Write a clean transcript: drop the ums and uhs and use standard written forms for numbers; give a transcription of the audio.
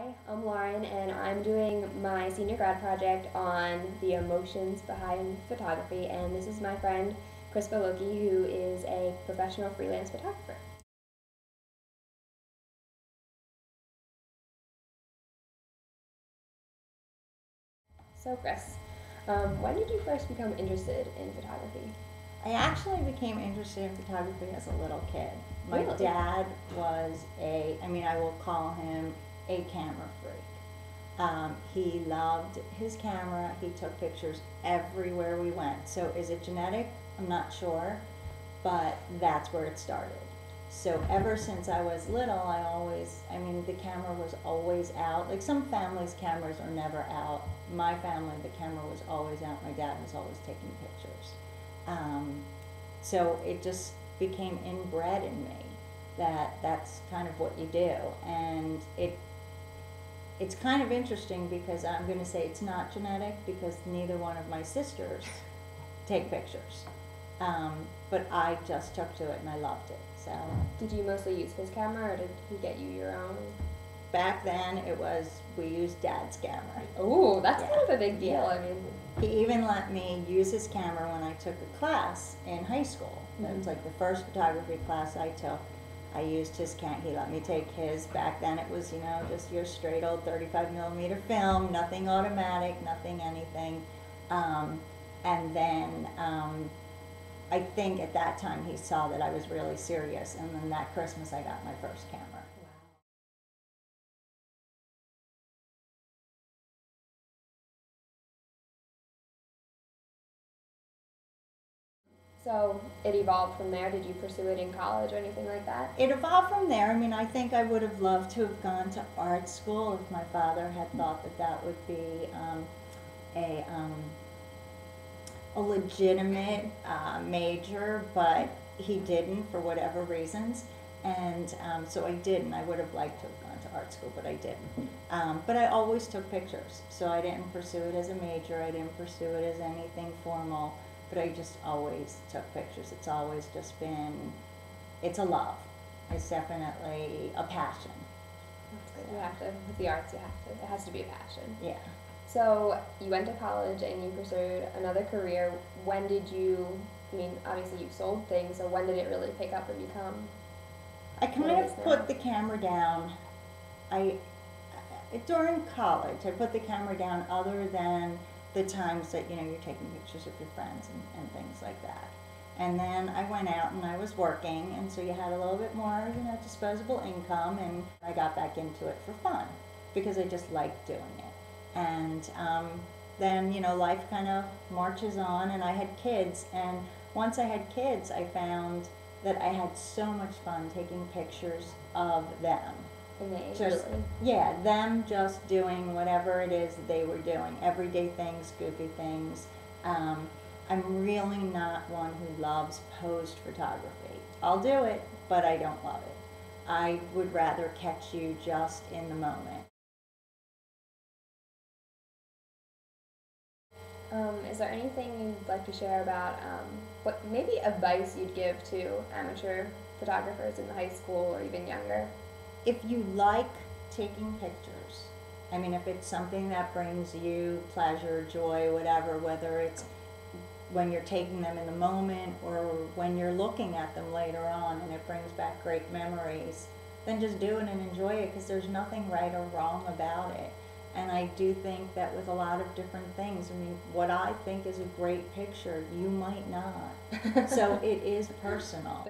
Hi, I'm Lauren, and I'm doing my senior grad project on the emotions behind photography, and this is my friend Chris Loki, who is a professional freelance photographer. So Chris, when did you first become interested in photography? I actually became interested in photography as a little kid. My Really? dad was I will call him a camera freak. He loved his camera. He took pictures everywhere we went. So is it genetic? I'm not sure, but that's where it started. So ever since I was little, the camera was always out. Like some families' cameras are never out. My family, the camera was always out. My dad was always taking pictures. Um, so it just became inbred in me that that's kind of what you do. And it's kind of interesting because I'm going to say it's not genetic because neither one of my sisters take pictures. But I just took to it and I loved it. So Did you mostly use his camera, or did he get you your own? back then we used Dad's camera. Oh, that's Yeah. kind of a big deal. Yeah. I mean, He even let me use his camera when I took a class in high school. That was like the first photography class I took. I used his camera. He let me take his. Back then it was, just your straight old 35 millimeter film, nothing automatic, nothing anything. And then I think at that time he saw that I was really serious. And then that Christmas I got my first camera. so it evolved from there. Did you pursue it in college or anything like that? It evolved from there. I think I would have loved to have gone to art school if my father had thought that that would be a, um, a legitimate major, but he didn't for whatever reasons. And so I didn't. I would have liked to have gone to art school, but I didn't. But I always took pictures. So I didn't pursue it as a major. I didn't pursue it as anything formal. But I just always took pictures. It's always just been, it's a love. It's definitely a passion. That's good. You have to, with the arts, it has to be a passion. Yeah. So you went to college and you pursued another career. When did obviously you sold things, so when did it really pick up and become? I kind of put the camera down. During college, I put the camera down other than the times that, you're taking pictures of your friends and things like that. And then I went out and I was working, and so you had a little bit more, disposable income, and I got back into it for fun because I just liked doing it. And then, life kind of marches on, and I had kids, and once I had kids, I found that I had so much fun taking pictures of them. And they Just, really, yeah, them just doing whatever it is that they were doing, everyday things, goofy things. I'm really not one who loves posed photography. I'll do it, but I don't love it. I would rather catch you just in the moment. is there anything you'd like to share about what maybe advice you'd give to amateur photographers in high school or even younger? If you like taking pictures, if it's something that brings you pleasure, joy, whatever, whether it's when you're taking them in the moment or when you're looking at them later on and it brings back great memories, then just do it and enjoy it because there's nothing right or wrong about it. And I do think that with a lot of different things, what I think is a great picture, you might not. So it is personal.